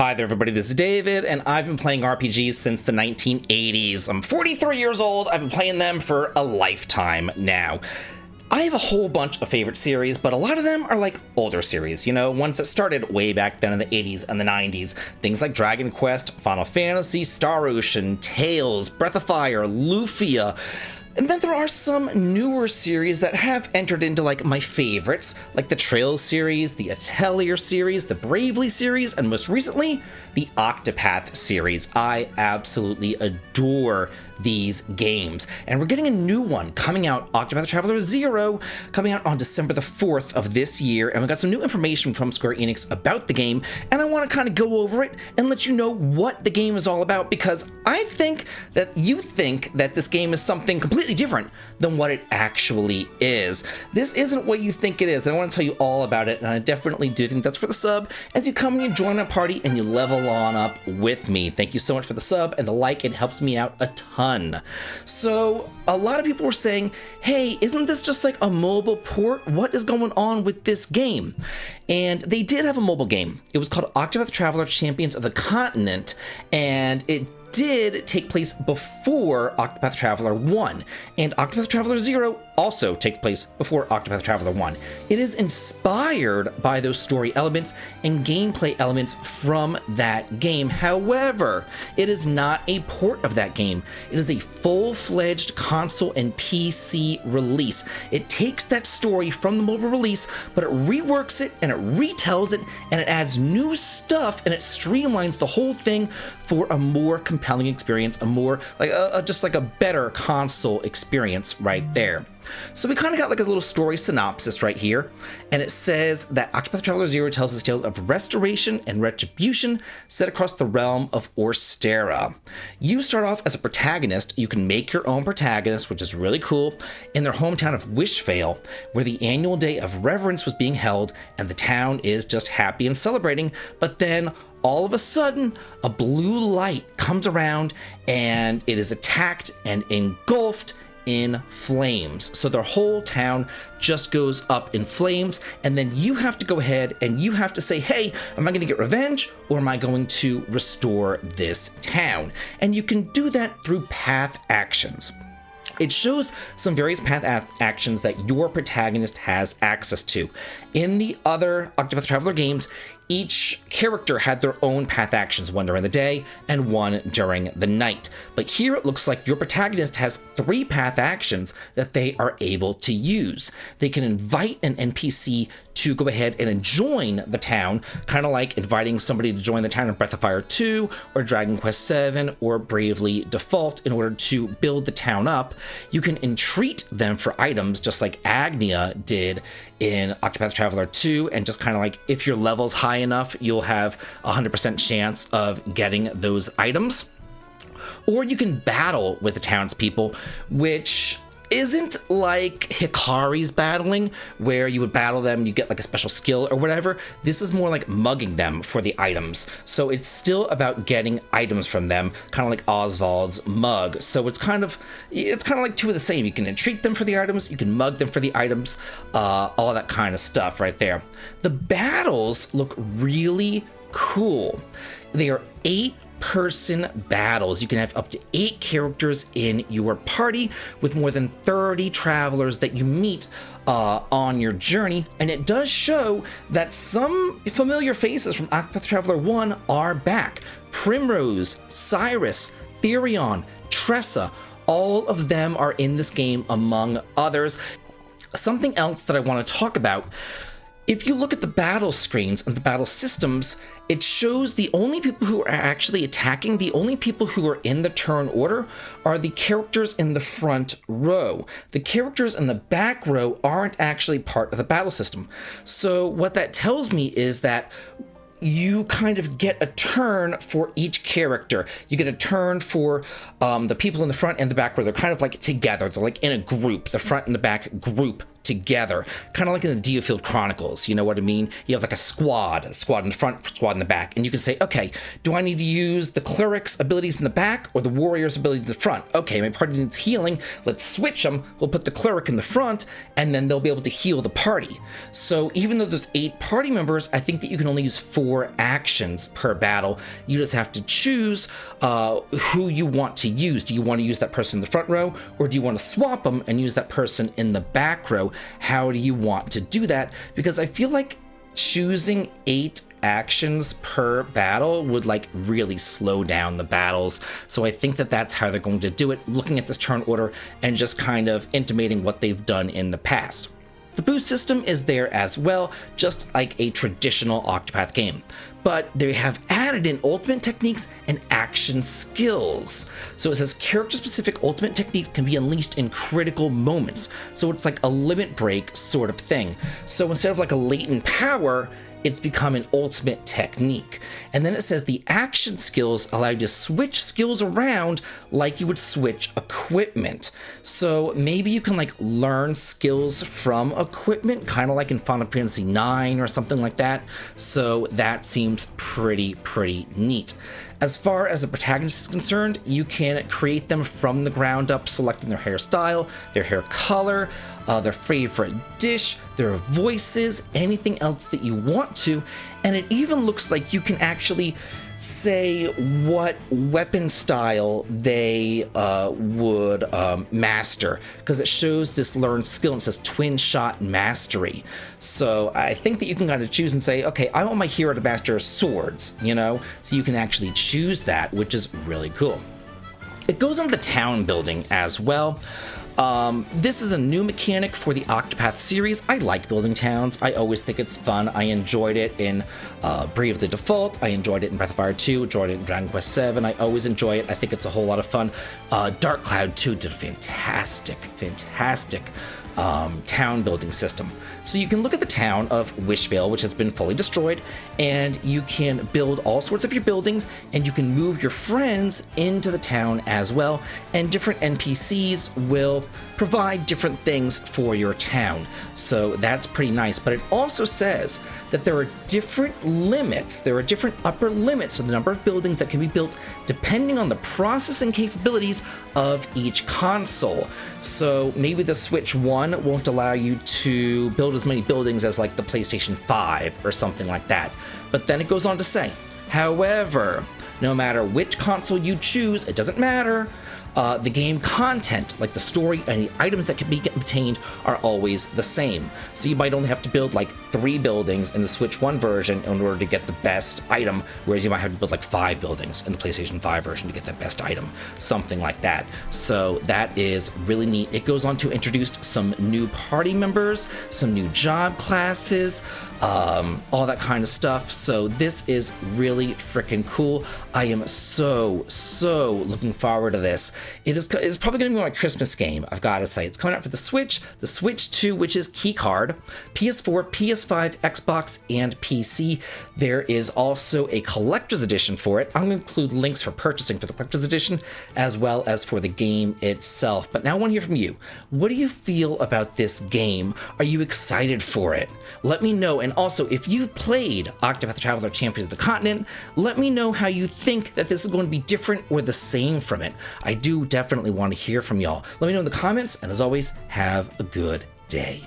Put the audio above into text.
Hi there everybody, this is David, and I've been playing RPGs since the 1980s. I'm 43 years old, I've been playing them for a lifetime now. I have a whole bunch of favorite series, but a lot of them are like older series, you know, ones that started way back then in the 80s and the 90s. Things like Dragon Quest, Final Fantasy, Star Ocean, Tales, Breath of Fire, Lufia. And then there are some newer series that have entered into like my favorites, like the Trails series, the Atelier series, the Bravely series, and most recently, the Octopath series. I absolutely adore these games. And we're getting a new one coming out, Octopath Traveler 0, coming out on December the 4th of this year. And we got some new information from Square Enix about the game, and I want to kind of go over it and let you know what the game is all about, because I think that you think that this game is something completely different than what it actually is. This isn't what you think it is, and I want to tell you all about it, and I definitely do think that's for the sub, as you come and you join my party and you level on up with me. Thank you so much for the sub and the like, it helps me out a ton. So a lot of people were saying, hey, isn't this just like a mobile port? What is going on with this game? And they did have a mobile game. It was called Octopath Traveler Champions of the Continent, and it did take place before Octopath Traveler 1, and Octopath Traveler 0 also takes place before Octopath Traveler 1. It is inspired by those story elements and gameplay elements from that game. However, it is not a port of that game. It is a full-fledged console and PC release. It takes that story from the mobile release, but it reworks it and it retells it, and it adds new stuff, and it streamlines the whole thing for a more compelling experience, a more like just like a better console experience right there. So we kind of got like a little story synopsis right here, and it says that Octopath Traveler 0 tells the tale of restoration and retribution set across the realm of Orstera. You start off as a protagonist. You can make your own protagonist, which is really cool, in their hometown of Wishvale, where the annual Day of Reverence was being held, and the town is just happy and celebrating, but then all of a sudden, a blue light comes around and it is attacked and engulfed in flames. So their whole town just goes up in flames, and then you have to go ahead and you have to say, hey, am I going to get revenge, or am I going to restore this town? And you can do that through path actions. It shows some various path actions that your protagonist has access to. In the other Octopath Traveler games, each character had their own path actions, one during the day and one during the night. But here it looks like your protagonist has 3 path actions that they are able to use. They can invite an NPC to go ahead and join the town, kind of like inviting somebody to join the town in Breath of Fire 2 or Dragon Quest 7 or Bravely Default in order to build the town up. You can entreat them for items, just like Agnia did in Octopath Traveler 2, and just kind of like if your level's high enough, you'll have a 100% chance of getting those items. Or you can battle with the townspeople, which isn't like Hikari's battling, where you would battle them, you get like a special skill or whatever. This is more like mugging them for the items. So it's still about getting items from them, kind of like Oswald's mug. So it's kind of like two of the same. You can entreat them for the items, you can mug them for the items, all that kind of stuff right there. The battles look really cool. They are 8-person battles. You can have up to 8 characters in your party with more than 30 travelers that you meet on your journey, and it does show that some familiar faces from Octopath Traveler 1 are back. Primrose, Cyrus, Therion, Tressa, all of them are in this game among others. Something else that I want to talk about, if you look at the battle screens and the battle systems, it shows the only people who are actually attacking, the only people who are in the turn order, are the characters in the front row. The characters in the back row aren't actually part of the battle system. So what that tells me is that you kind of get a turn for each character. You get a turn for the people in the front and the back, where they're kind of like together. They're like in a group, the front and the back group together, kind of like in the Diofield Chronicles. You know what I mean? You have like a squad in the front, squad in the back, and you can say, okay, do I need to use the cleric's abilities in the back or the warrior's ability in the front? Okay, my party needs healing. Let's switch them. We'll put the cleric in the front, and then they'll be able to heal the party. So even though there's 8 party members, I think that you can only use 4 actions per battle. You just have to choose who you want to use. Do you want to use that person in the front row, or do you want to swap them and use that person in the back row? How do you want to do that? Because I feel like choosing 8 actions per battle would like really slow down the battles. So I think that that's how they're going to do it, looking at this turn order and just kind of intimating what they've done in the past. The boost system is there as well, just like a traditional Octopath game, but they have added in ultimate techniques and action skills. So it says character-specific ultimate techniques can be unleashed in critical moments. So it's like a limit break sort of thing. So instead of like a latent power, it's become an ultimate technique. And then it says the action skills allow you to switch skills around like you would switch equipment. So maybe you can like learn skills from equipment, kind of like in Final Fantasy IX or something like that. So that seems pretty neat. As far as the protagonist is concerned, you can create them from the ground up, selecting their hairstyle, their hair color, their favorite dish, their voices, anything else that you want to. And it even looks like you can actually say what weapon style they would master, because it shows this learned skill and it says twin shot mastery. So I think that you can kind of choose and say, okay, I want my hero to master swords, you know, so you can actually choose that, which is really cool. It goes on the town building as well. This is a new mechanic for the Octopath series. I like building towns. I always think it's fun. I enjoyed it in Bravely Default. I enjoyed it in Breath of Fire 2. Enjoyed it in Dragon Quest 7. I always enjoy it. I think it's a whole lot of fun. Dark Cloud 2 did a fantastic town building system. So you can look at the town of Wishvale, which has been fully destroyed, and you can build all sorts of your buildings, and you can move your friends into the town as well, and different NPCs will provide different things for your town. So that's pretty nice, but it also says that there are different limits. There are different upper limits to the number of buildings that can be built depending on the processing capabilities of each console. So maybe the Switch 1 won't allow you to build as many buildings as like the PlayStation 5 or something like that. But then it goes on to say, however, no matter which console you choose, it doesn't matter. The game content, like the story and the items that can be obtained, are always the same. So you might only have to build like 3 buildings in the Switch 1 version in order to get the best item, whereas you might have to build like 5 buildings in the PlayStation 5 version to get the best item, something like that. So that is really neat. It goes on to introduce some new party members, some new job classes, all that kind of stuff. So this is really freaking cool. I am so looking forward to this. It's probably going to be my Christmas game, I've got to say. It's coming out for the Switch 2, which is keycard, PS4, PS5, Xbox, and PC. There is also a collector's edition for it. I'm going to include links for purchasing for the collector's edition as well as for the game itself. But now I want to hear from you. What do you feel about this game? Are you excited for it? Let me know. And also, if you've played Octopath Traveler Champions of the Continent, let me know how you think that this is going to be different or the same from it. I do definitely want to hear from y'all. Let me know in the comments, and as always, have a good day.